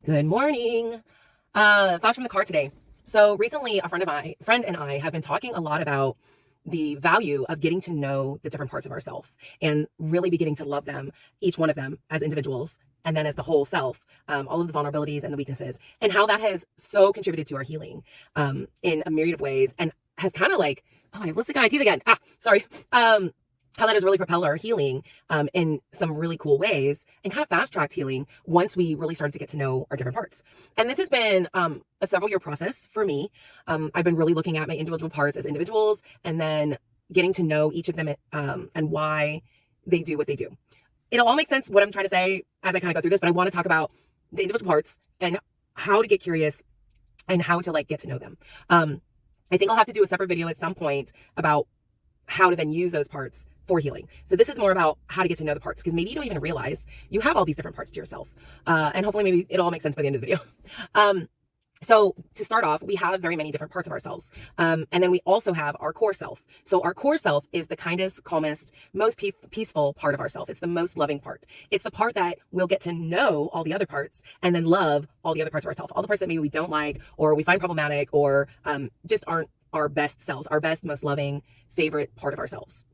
Good morning. Thoughts from the car today. So recently, a friend and I have been talking a lot about the value of getting to know the different parts of ourselves and really beginning to love them, each one of them as individuals, and then as the whole self, all of the vulnerabilities and the weaknesses, and how that has so contributed to our healing in a myriad of ways, and has kind of like, oh, I listed my teeth again. Sorry. How that has really propelled our healing in some really cool ways and kind of fast-tracked healing once we really started to get to know our different parts. And this has been a several-year process for me. I've been really looking at my individual parts as individuals and then getting to know each of them and why they do what they do. It'll all make sense what I'm trying to say as I kind of go through this, but I want to talk about the individual parts and how to get curious and how to get to know them. I think I'll have to do a separate video at some point about how to then use those parts for healing. So this is more about how to get to know the parts, because maybe you don't even realize you have all these different parts to yourself. And hopefully maybe it'll all make sense by the end of the video. So to start off, we have very many different parts of ourselves. And then we also have our core self. So our core self is the kindest, calmest, most peaceful part of ourself. It's the most loving part. It's the part that we'll get to know all the other parts and then love all the other parts of ourselves. All the parts that maybe we don't like or we find problematic or just aren't our best selves, our best, most loving, favorite part of ourselves.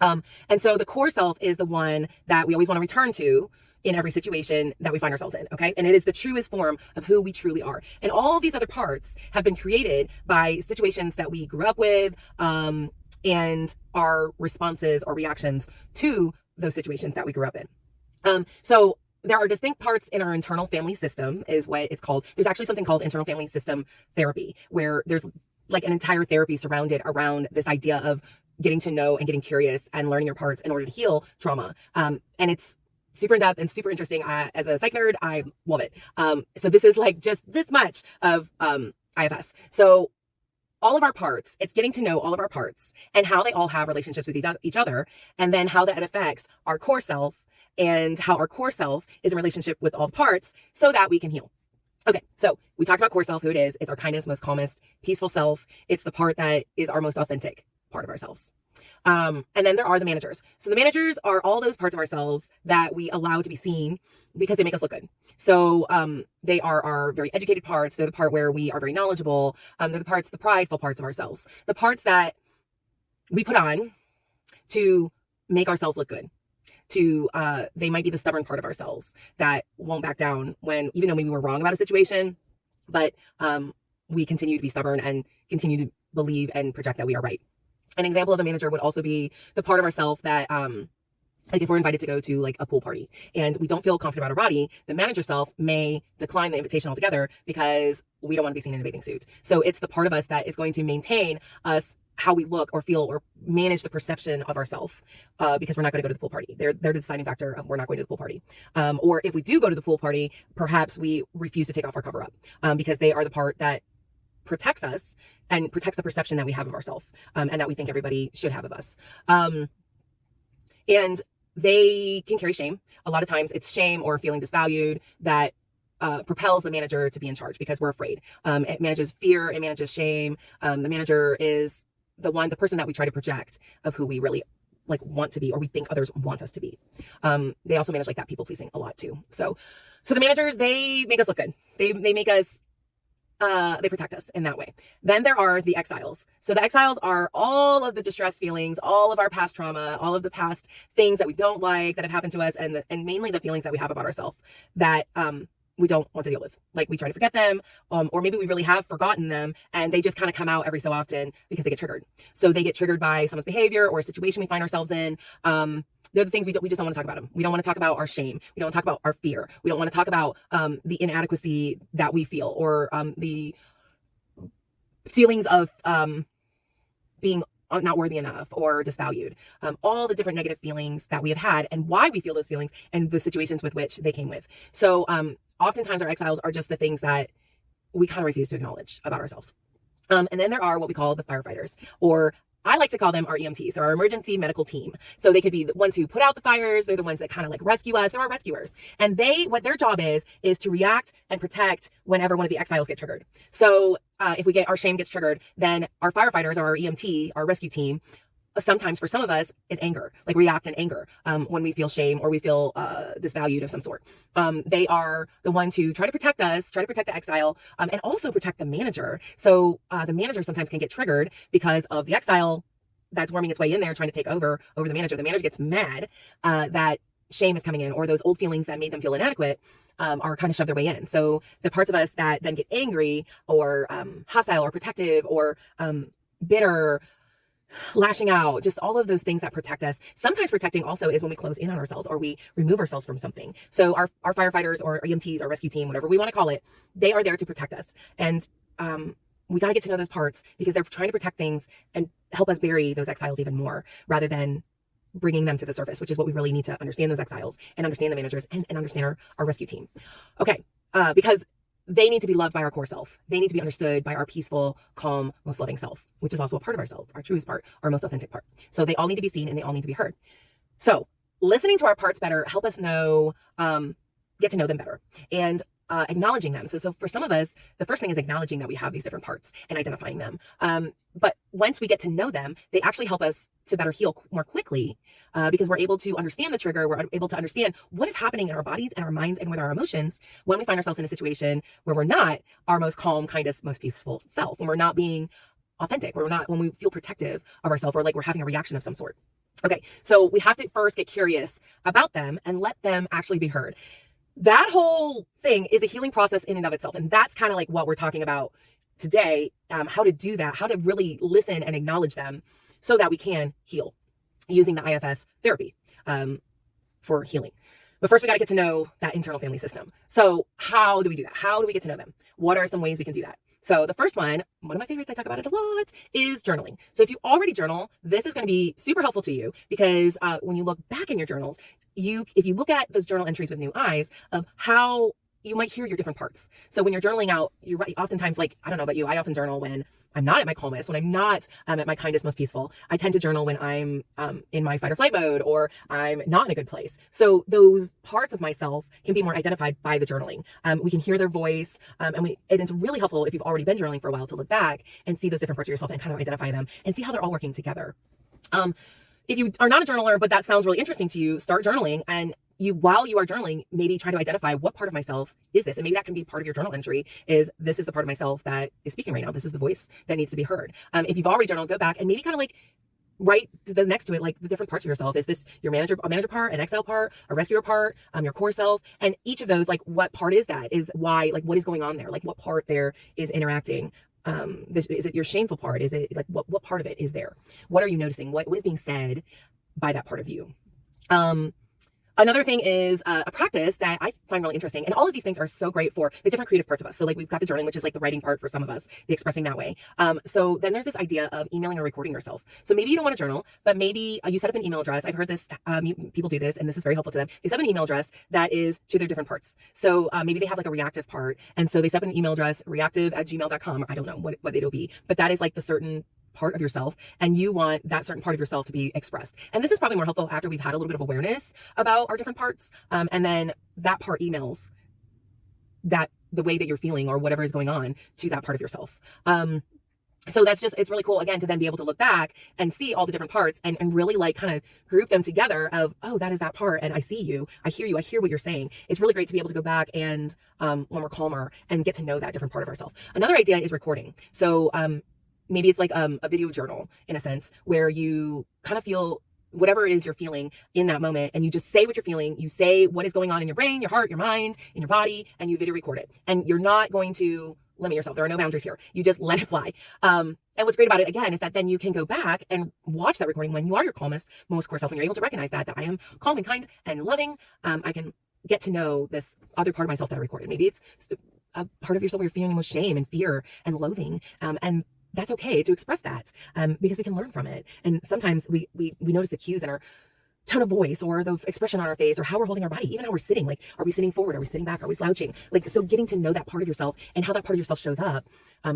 And so the core self is the one that we always want to return to in every situation that we find ourselves in, okay? And it is the truest form of who we truly are. And all these other parts have been created by situations that we grew up with, and our responses or reactions to those situations that we grew up in. So there are distinct parts in our internal family system is what it's called. There's actually something called internal family system therapy, where there's an entire therapy surrounded around this idea of getting to know and getting curious and learning your parts in order to heal trauma. And it's super in-depth and super interesting. As a psych nerd, I love it. So this is just this much of IFS. So all of our parts, it's getting to know all of our parts and how they all have relationships with each other, and then how that affects our core self and how our core self is in relationship with all the parts so that we can heal. Okay, so we talked about core self, who it is. It's our kindest, most calmest, peaceful self. It's the part that is our most authentic part of ourselves. And then there are the managers. So the managers are all those parts of ourselves that we allow to be seen because they make us look good. So they are our very educated parts. They're the part where we are very knowledgeable. They're the prideful parts of ourselves. The parts that we put on to make ourselves look good. They might be the stubborn part of ourselves that won't back down when, even though maybe we're wrong about a situation, but we continue to be stubborn and continue to believe and project that we are right. An example of a manager would also be the part of ourselves that, if we're invited to go to a pool party and we don't feel confident about our body, the manager self may decline the invitation altogether because we don't want to be seen in a bathing suit. So it's the part of us that is going to maintain us, how we look or feel or manage the perception of ourselves, because we're not going to go to the pool party. They're the deciding factor of we're not going to the pool party. Or if we do go to the pool party, perhaps we refuse to take off our cover up, because they are the part that protects us and protects the perception that we have of ourselves, and that we think everybody should have of us. And they can carry shame. A lot of times it's shame or feeling disvalued that propels the manager to be in charge because we're afraid. It manages fear, it manages shame. The manager is the person that we try to project of who we really want to be, or we think others want us to be. They also manage that people pleasing a lot too. So the managers, they make us look good. They make us, they protect us in that way. Then there are the exiles. So the exiles are all of the distress feelings, all of our past trauma, all of the past things that we don't like that have happened to us, and mainly the feelings that we have about ourselves that we don't want to deal with. We try to forget them, or maybe we really have forgotten them, and they just kind of come out every so often because they get triggered. So they get triggered by someone's behavior or a situation we find ourselves in. They're the things we just don't want to talk about them. We don't want to talk about our shame. We don't want to talk about our fear. We don't want to talk about the inadequacy that we feel, or the feelings of being not worthy enough or disvalued. All the different negative feelings that we have had and why we feel those feelings and the situations with which they came with. So oftentimes our exiles are just the things that we kind of refuse to acknowledge about ourselves. And then there are what we call the firefighters, or I like to call them our EMTs, or our emergency medical team. So they could be the ones who put out the fires. They're the ones that kind of rescue us. They're our rescuers. And what their job is to react and protect whenever one of the exiles get triggered. So if our shame gets triggered, then our firefighters or our EMT, our rescue team, sometimes for some of us is anger, like react in anger when we feel shame or we feel disvalued of some sort. They are the ones who try to protect us, try to protect the exile, and also protect the manager. So the manager sometimes can get triggered because of the exile that's worming its way in there, trying to take over the manager. The manager gets mad that shame is coming in, or those old feelings that made them feel inadequate are kind of shoved their way in. So the parts of us that then get angry or hostile or protective or bitter, lashing out, just all of those things that protect us. Sometimes protecting also is when we close in on ourselves or we remove ourselves from something. So our firefighters or EMTs or rescue team, whatever we want to call it, they are there to protect us. And we got to get to know those parts because they're trying to protect things and help us bury those exiles even more rather than bringing them to the surface, which is what we really need to understand those exiles and understand the managers and understand our rescue team. Okay. Because they need to be loved by our core self. They need to be understood by our peaceful, calm, most loving self, which is also a part of ourselves, our truest part, our most authentic part. So they all need to be seen and they all need to be heard. So listening to our parts better help us know, get to know them better and acknowledging them. So for some of us, the first thing is acknowledging that we have these different parts and identifying them. But once we get to know them, they actually help us to better heal more quickly because we're able to understand the trigger. We're able to understand what is happening in our bodies and our minds and with our emotions when we find ourselves in a situation where we're not our most calm, kindest, most peaceful self, when we're not being authentic, when we feel protective of ourselves or like we're having a reaction of some sort. Okay, so we have to first get curious about them and let them actually be heard. That whole thing is a healing process in and of itself. And that's kind of like what we're talking about today, how to do that, how to really listen and acknowledge them so that we can heal using the IFS therapy for healing. But first we got to get to know that internal family system. So how do we do that? How do we get to know them? What are some ways we can do that? So the first one of my favorites, I talk about it a lot, is journaling. So if you already journal, this is going to be super helpful to you because when you look back in your journals, if you look at those journal entries with new eyes of how you might hear your different parts. So when you're journaling out, you're right. Oftentimes, like, I don't know about you, I often journal when I'm not at my calmest, when I'm not at my kindest, most peaceful. I tend to journal when I'm in my fight or flight mode or I'm not in a good place. So those parts of myself can be more identified by the journaling. We can hear their voice and it's really helpful if you've already been journaling for a while to look back and see those different parts of yourself and kind of identify them and see how they're all working together. If you are not a journaler, but that sounds really interesting to you, start journaling and while you are journaling, maybe try to identify what part of myself is this. And maybe that can be part of your journal entry is this is the part of myself that is speaking right now. This is the voice that needs to be heard. If you've already journaled, go back and maybe kind of like write next to it, like the different parts of yourself. Is this your a manager part, an exile part, a rescuer part, your core self? And each of those, like what part is that? Is why, like what is going on there? Like what part there is interacting? Is it your shameful part? Is it like what part of it is there? What are you noticing? What is being said by that part of you? Another thing is a practice that I find really interesting. And all of these things are so great for the different creative parts of us. So like we've got the journaling, which is like the writing part for some of us, the expressing that way. So then there's this idea of emailing or recording yourself. So maybe you don't want to journal, but maybe you set up an email address. I've heard this, people do this, and this is very helpful to them. They set up an email address that is to their different parts. So maybe they have like a reactive part. And so they set up an email address, reactive@gmail.com, or I don't know what it'll be, but that is like the certain part of yourself and you want that certain part of yourself to be expressed. And this is probably more helpful after we've had a little bit of awareness about our different parts. And then that part emails that the way that you're feeling or whatever is going on to that part of yourself. So it's really cool again to then be able to look back and see all the different parts and really like kind of group them together of, oh, that is that part. And I see you, I hear you, I hear what you're saying. It's really great to be able to go back and when we're calmer and get to know that different part of ourselves. Another idea is recording. So, maybe it's like a video journal in a sense where you kind of feel whatever it is you're feeling in that moment and you just say what you're feeling. You say what is going on in your brain, your heart, your mind, in your body, and you video record it. And you're not going to limit yourself. There are no boundaries here. You just let it fly. And what's great about it again is that then you can go back and watch that recording when you are your calmest, most core self, and you're able to recognize that I am calm and kind and loving. I can get to know this other part of myself that I recorded. Maybe it's a part of yourself where you're feeling the most shame and fear and loathing. And that's okay to express that because we can learn from it. And sometimes we notice the cues in our tone of voice or the expression on our face or how we're holding our body, even how we're sitting. Like, are we sitting forward? Are we sitting back? Are we slouching? Like, so getting to know that part of yourself and how that part of yourself shows up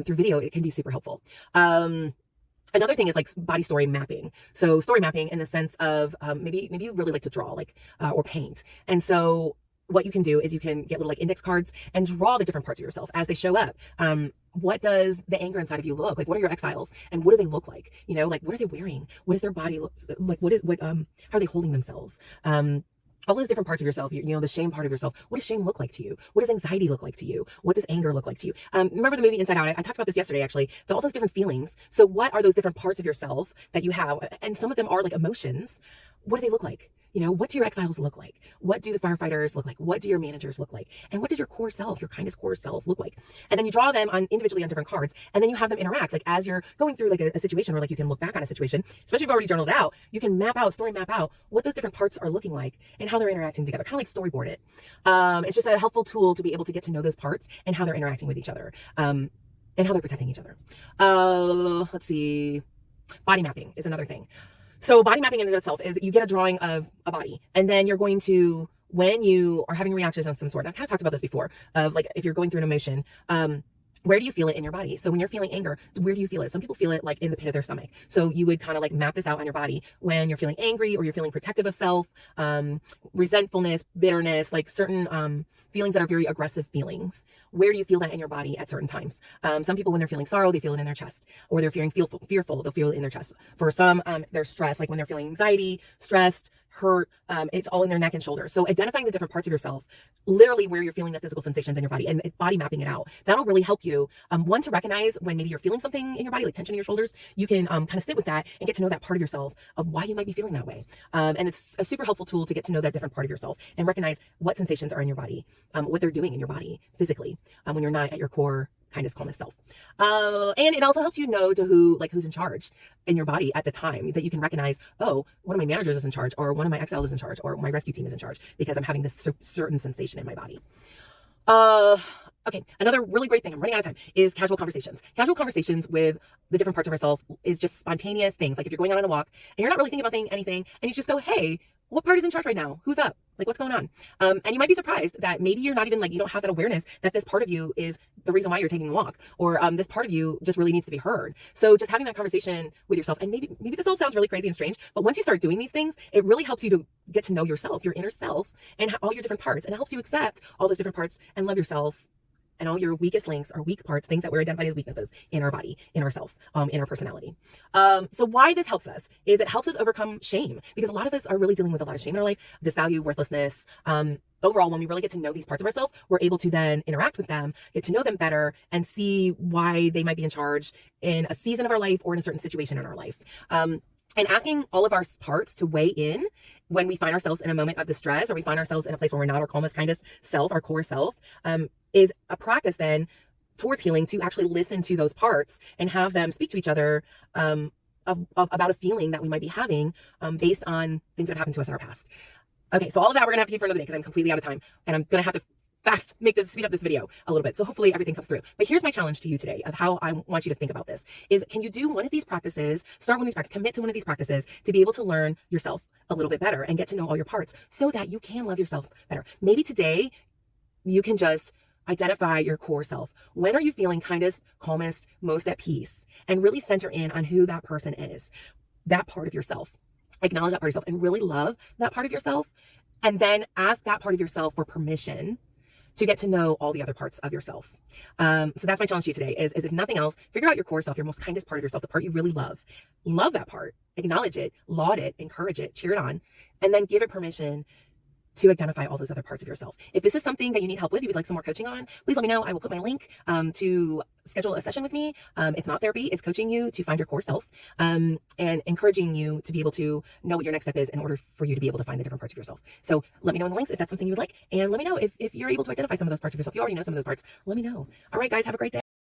through video, it can be super helpful. Another thing is like body story mapping. So story mapping in the sense of maybe you really like to draw or paint. And so what you can do is you can get little like index cards and draw the different parts of yourself as they show up. what does the anger inside of you look like? What are your exiles, and what do they look like? You know, like, what are they wearing? What does their body look like? How are they holding themselves? All those different parts of yourself, you know, the shame part of yourself. What does shame look like to you? What does anxiety look like to you? What does anger look like to you? Remember the movie Inside Out? I talked about this yesterday, actually. All those different feelings. So what are those different parts of yourself that you have? And some of them are like emotions. What do they look like? You know, what do your exiles look like? What do the firefighters look like? What do your managers look like? And what does your core self, your kindest core self look like? And then you draw them on individually on different cards, and then you have them interact. Like as you're going through like a situation, or like you can look back on a situation, especially if you've already journaled it out, you can story map out what those different parts are looking like and how they're interacting together, kind of like storyboard it. It's just a helpful tool to be able to get to know those parts and how they're interacting with each other, and how they're protecting each other. Let's see. Body mapping is another thing. So body mapping in and of itself is you get a drawing of a body, and then you're going to, when you are having reactions of some sort, I've kind of talked about this before, of like if you're going through an emotion, where do you feel it in your body? So when you're feeling anger, where do you feel it? Some people feel it like in the pit of their stomach. So you would kind of like map this out on your body when you're feeling angry, or you're feeling protective of self, resentfulness, bitterness, like certain feelings that are very aggressive feelings. Where do you feel that in your body at certain times? Some people, when they're feeling sorrow, they feel it in their chest, or they're feeling fearful, they'll feel it in their chest. For some, they're stressed, like when they're feeling anxiety, stressed, hurt, it's all in their neck and shoulders. So identifying the different parts of yourself, literally where you're feeling the physical sensations in your body, and body mapping it out, that'll really help you, one, to recognize when maybe you're feeling something in your body, like tension in your shoulders. You can kind of sit with that and get to know that part of yourself, of why you might be feeling that way. And it's a super helpful tool to get to know that different part of yourself and recognize what sensations are in your body, what they're doing in your body physically, when you're not at your core kindest, calmest self. And it also helps you know who's in charge in your body at the time, that you can recognize, oh, one of my managers is in charge, or one of my exiles is in charge, or my rescue team is in charge, because I'm having this certain sensation in my body. Okay, another really great thing, I'm running out of time, is casual conversations. Casual conversations with the different parts of ourselves is just spontaneous things. Like if you're going out on a walk and you're not really thinking about anything, and you just go, hey, what part is in charge right now? Who's up? Like, what's going on? And you might be surprised that maybe you're not even like, you don't have that awareness that this part of you is the reason why you're taking a walk, or this part of you just really needs to be heard. So just having that conversation with yourself, and maybe this all sounds really crazy and strange, but once you start doing these things, it really helps you to get to know yourself, your inner self, and all your different parts, and it helps you accept all those different parts and love yourself, and all your weakest links or weak parts, things that we're identified as weaknesses in our body, in ourself, in our personality. So why this helps us is it helps us overcome shame, because a lot of us are really dealing with a lot of shame in our life, disvalue, worthlessness. Overall, when we really get to know these parts of ourselves, we're able to then interact with them, get to know them better, and see why they might be in charge in a season of our life or in a certain situation in our life. And asking all of our parts to weigh in when we find ourselves in a moment of distress, or we find ourselves in a place where we're not our calmest, kindest self, our core self, is a practice then towards healing, to actually listen to those parts and have them speak to each other about a feeling that we might be having based on things that have happened to us in our past. Okay, so all of that we're gonna have to keep for another day, because I'm completely out of time, and I'm gonna have to speed up this video a little bit. So hopefully everything comes through. But here's my challenge to you today of how I want you to think about this is, can you do one of these practices, start one of these practices, commit to one of these practices to be able to learn yourself a little bit better and get to know all your parts so that you can love yourself better. Maybe today you can just identify your core self. When are you feeling kindest, calmest, most at peace? And really center in on who that person is, that part of yourself. Acknowledge that part of yourself and really love that part of yourself. And then ask that part of yourself for permission to get to know all the other parts of yourself. So that's my challenge to you today is if nothing else, figure out your core self, your most kindest part of yourself, the part you really love. Love that part, acknowledge it, laud it, encourage it, cheer it on, and then give it permission to identify all those other parts of yourself. If this is something that you need help with, you would like some more coaching on, please let me know. I will put my link to schedule a session with me. It's not therapy, it's coaching you to find your core self, and encouraging you to be able to know what your next step is in order for you to be able to find the different parts of yourself. So let me know in the links if that's something you would like, and let me know if you're able to identify some of those parts of yourself. You already know some of those parts. Let me know. All right, guys, have a great day.